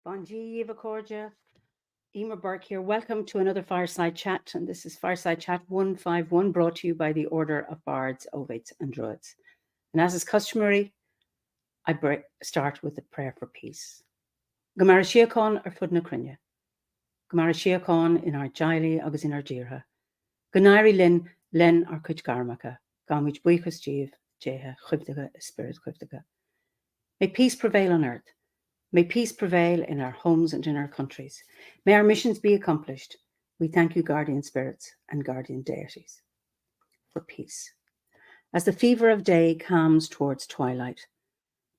Bonji Vacorja, Eimear Burke here. Welcome to another Fireside Chat, and this is Fireside Chat 151, brought to you by the Order of Bards, Ovates and Druids. And as is customary, I start with a prayer for peace. Gamara Siacon ar fud na crinne. Gamara Siacon in our Jaili agus in our Jirha. Ganairi Lin Len ar Kuch Garmaka. Gamwich Buikas Jeev, Jeha, Chubdaga, Spirit Chubdaga. May peace prevail on earth. May peace prevail in our homes and in our countries. May our missions be accomplished. We thank you, guardian spirits and guardian deities, for peace. As the fever of day calms towards twilight,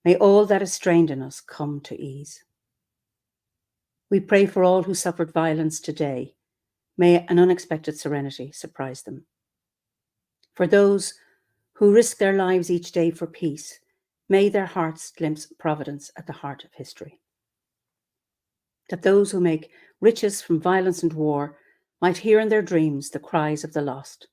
may all that is strained in us come to ease. We pray for all who suffered violence today. May an unexpected serenity surprise them. For those who risk their lives each day for peace, may their hearts glimpse providence at the heart of history. That those who make riches from violence and war might hear in their dreams the cries of the lost.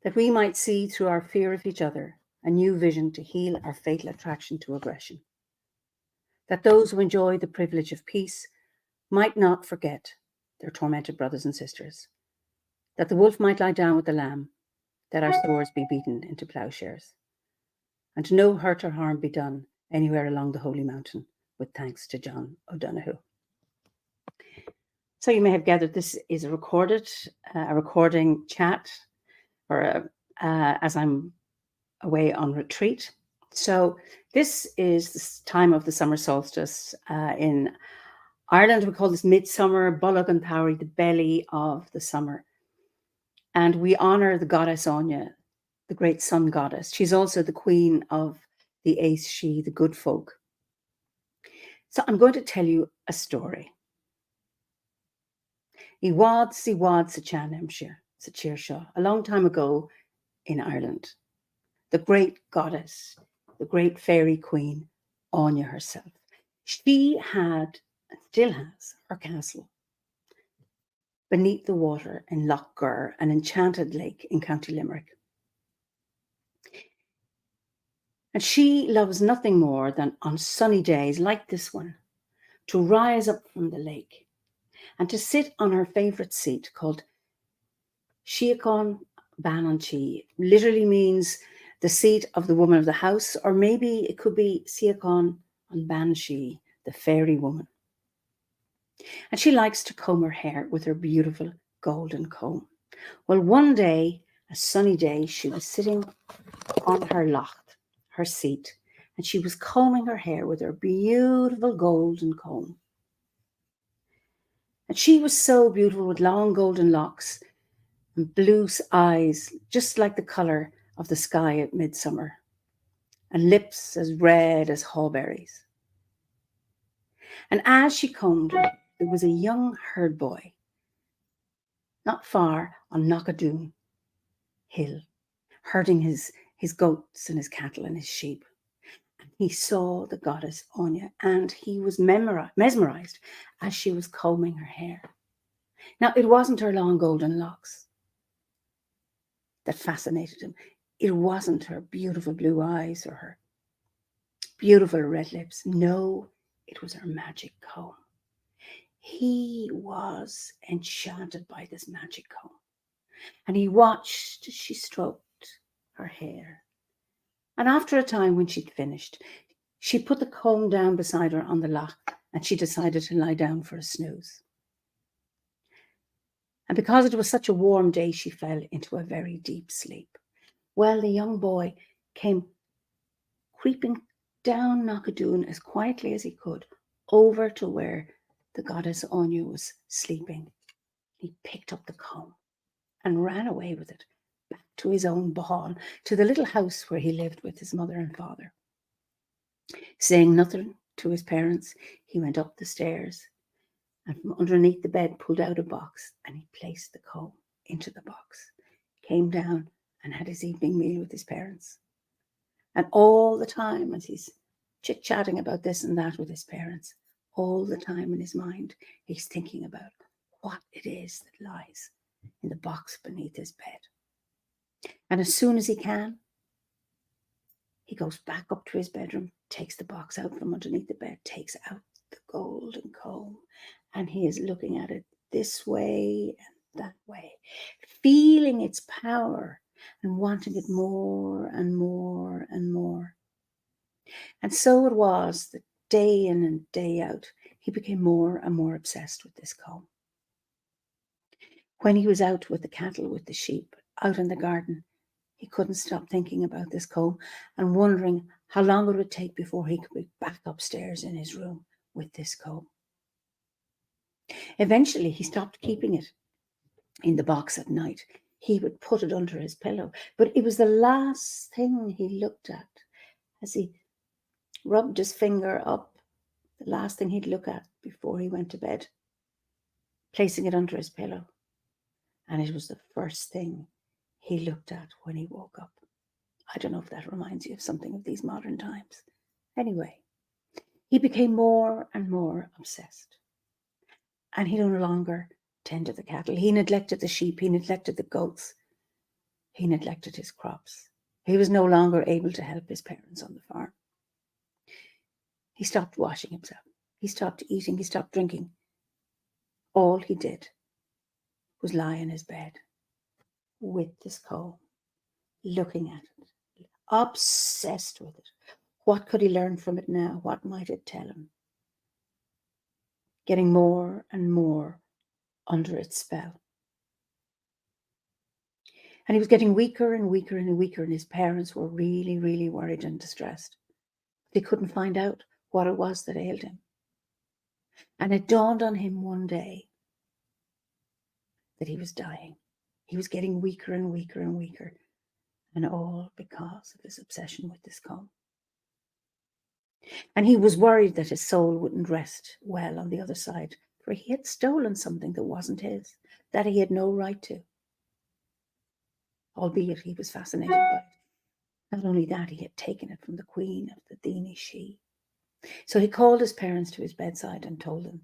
That we might see through our fear of each other a new vision to heal our fatal attraction to aggression. That those who enjoy the privilege of peace might not forget their tormented brothers and sisters. That the wolf might lie down with the lamb, that our swords be beaten into plowshares, and no hurt or harm be done anywhere along the Holy Mountain, with thanks to John O'Donoghue. So you may have gathered this is a recording chat, or as I'm away on retreat. So this is the time of the summer solstice. In Ireland, we call this Midsummer, Bullock and Thowry, the belly of the summer. And we honour the Goddess Áine, the great sun goddess. She's also the queen of the Ace She, the good folk. So I'm going to tell you a story. Iwad Sachan Hampshire, Sachir Shaw, a long time ago in Ireland, the great goddess, the great fairy queen, Áine herself. She had, and still has, her castle beneath the water in Lough Gur, an enchanted lake in County Limerick. And she loves nothing more than on sunny days like this one to rise up from the lake and to sit on her favourite seat called Siacon Bananchi. Literally means the seat of the woman of the house, or maybe it could be Siacon on Banshee, the fairy woman. And she likes to comb her hair with her beautiful golden comb. Well, one day, a sunny day, she was sitting on her locht, her seat, and she was combing her hair with her beautiful golden comb. And she was so beautiful with long golden locks and blue eyes, just like the colour of the sky at midsummer, and lips as red as hawberries. And as she combed her, there was a young herd boy not far on Knockadoon Hill, herding his goats and his cattle and his sheep. And he saw the goddess Áine, and he was mesmerised as she was combing her hair. Now, it wasn't her long golden locks that fascinated him. It wasn't her beautiful blue eyes or her beautiful red lips. No, it was her magic comb. He was enchanted by this magic comb, and he watched as she stroked her hair. And after a time, when she'd finished, she put the comb down beside her on the loch, and she decided to lie down for a snooze. And because it was such a warm day, she fell into a very deep sleep. Well, the young boy came creeping down Knockadoon as quietly as he could over to where the goddess Áine was sleeping. He picked up the comb and ran away with it back to his own bahn, to the little house where he lived with his mother and father. Saying nothing to his parents, he went up the stairs and from underneath the bed pulled out a box, and he placed the comb into the box, came down and had his evening meal with his parents. And all the time, as he's chit-chatting about this and that with his parents, all the time in his mind, he's thinking about what it is that lies in the box beneath his bed. And as soon as he can, he goes back up to his bedroom, takes the box out from underneath the bed, takes out the golden comb, and he is looking at it this way and that way, feeling its power and wanting it more and more and more. And so it was that day in and day out, he became more and more obsessed with this comb. When he was out with the cattle, with the sheep, out in the garden, he couldn't stop thinking about this comb and wondering how long it would take before he could be back upstairs in his room with this comb. Eventually, he stopped keeping it in the box at night. He would put it under his pillow, but it was the last thing he looked at as he rubbed his finger up, the last thing he'd look at before he went to bed, placing it under his pillow. And it was the first thing he looked at when he woke up. I don't know if that reminds you of something of these modern times. Anyway, he became more and more obsessed. And he no longer tended the cattle. He neglected the sheep. He neglected the goats. He neglected his crops. He was no longer able to help his parents on the farm. He stopped washing himself. He stopped eating. He stopped drinking. All he did was lie in his bed with this comb, looking at it, obsessed with it. What could he learn from it now? What might it tell him? Getting more and more under its spell. And he was getting weaker and weaker and weaker, and his parents were really, really worried and distressed. They couldn't find out what it was that ailed him. And it dawned on him one day that he was dying. He was getting weaker and weaker and weaker, and all because of his obsession with this comb. And he was worried that his soul wouldn't rest well on the other side, for he had stolen something that wasn't his, that he had no right to, albeit he was fascinated by it. Not only that, he had taken it from the queen of the Daoine She. So he called his parents to his bedside and told them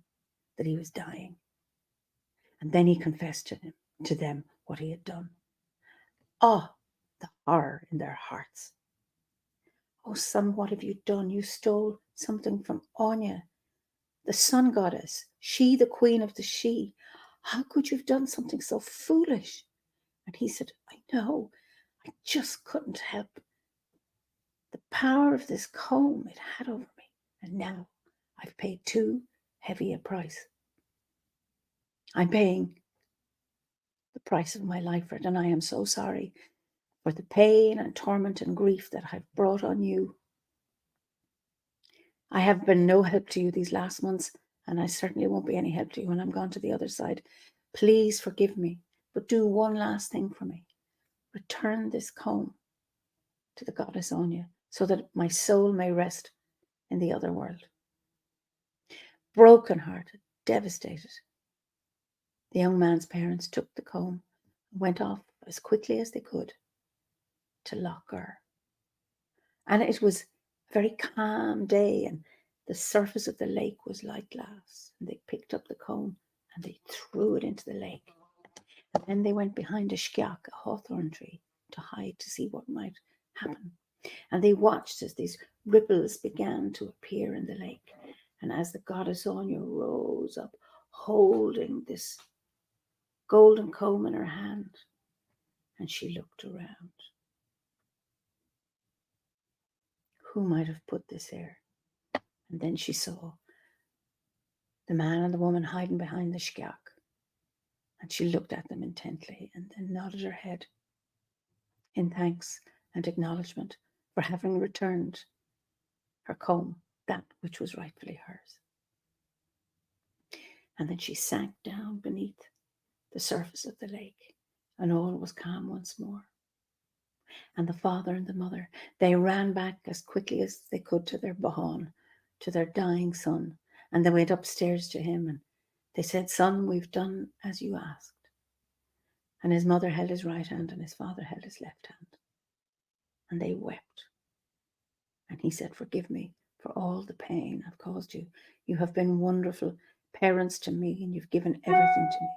that he was dying. And then he confessed to them what he had done. Ah, the horror in their hearts. Oh, son, what have you done? You stole something from Áine, the sun goddess, she, the queen of the She. How could you have done something so foolish? And he said, I know, I just couldn't help the power of this comb it had over me. And now I've paid too heavy a price. I'm paying the price of my life for it, and I am so sorry for the pain and torment and grief that I've brought on you. I have been no help to you these last months, and I certainly won't be any help to you when I'm gone to the other side. Please forgive me, but do one last thing for me. Return this comb to the Goddess Áine so that my soul may rest in the other world. Broken-hearted, devastated, the young man's parents took the comb and went off as quickly as they could to Lochgar. And it was a very calm day, and the surface of the lake was like glass. And they picked up the comb and they threw it into the lake. And then they went behind a sceach, a hawthorn tree, to hide to see what might happen. And they watched as these ripples began to appear in the lake. And as the Goddess Áine rose up, holding this golden comb in her hand, and she looked around. Who might have put this here? And then she saw the man and the woman hiding behind the sceach. And she looked at them intently and then nodded her head in thanks and acknowledgement for having returned her comb, that which was rightfully hers. And then she sank down beneath the surface of the lake, and all was calm once more. And the father and the mother, they ran back as quickly as they could to their Bahan, to their dying son, and they went upstairs to him, and they said, Son, we've done as you asked. And his mother held his right hand, and his father held his left hand. And they wept. And he said, Forgive me for all the pain I've caused you. You have been wonderful parents to me, and you've given everything to me.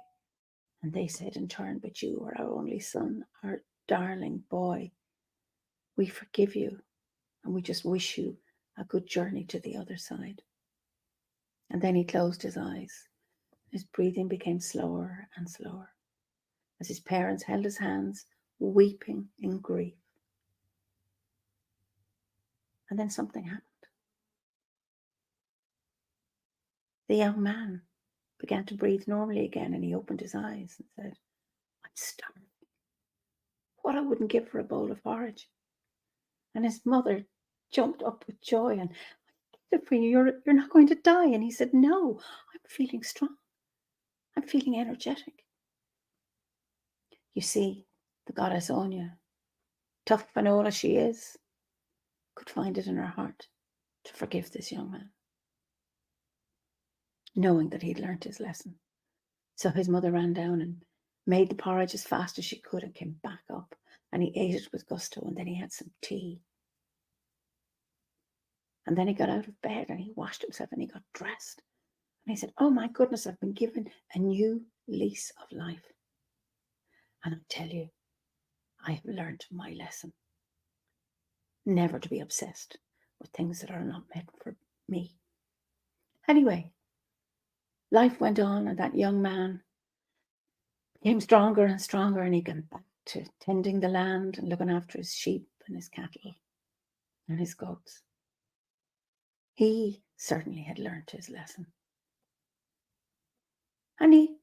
And they said in turn, But you are our only son, our darling boy. We forgive you, and we just wish you a good journey to the other side. And then he closed his eyes. His breathing became slower and slower as his parents held his hands, weeping in grief. And then something happened. The young man began to breathe normally again, and he opened his eyes and said, I'm starving. What I wouldn't give for a bowl of porridge. And his mother jumped up with joy and, I did it for you. You're not going to die. And he said, no, I'm feeling strong. I'm feeling energetic. You see, the Goddess Áine, tough and all as she is, could find it in her heart to forgive this young man, knowing that he'd learnt his lesson. So his mother ran down and made the porridge as fast as she could and came back up, and he ate it with gusto, and then he had some tea. And then he got out of bed and he washed himself and he got dressed. And he said, oh my goodness, I've been given a new lease of life. And I tell you, I have learned my lesson. Never to be obsessed with things that are not meant for me. Anyway, life went on, and that young man became stronger and stronger, and he got back to tending the land and looking after his sheep and his cattle and his goats. He certainly had learned his lesson. And he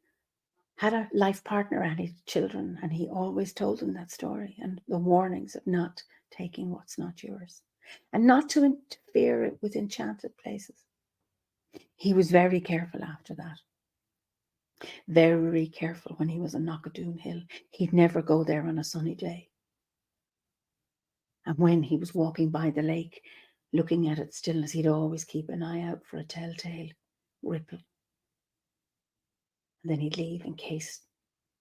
had a life partner and his children, and he always told them that story and the warnings of not taking what's not yours and not to interfere with enchanted places. He was very careful after that. Very careful when he was on Knockadoon Hill. He'd never go there on a sunny day. And when he was walking by the lake, looking at its stillness, he'd always keep an eye out for a telltale ripple. And then he'd leave in case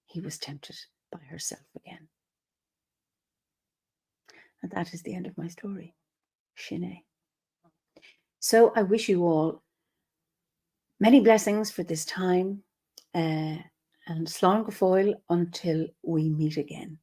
he was tempted by herself again. And that is the end of my story. Shine. So I wish you all many blessings for this time, and slán go fóill until we meet again.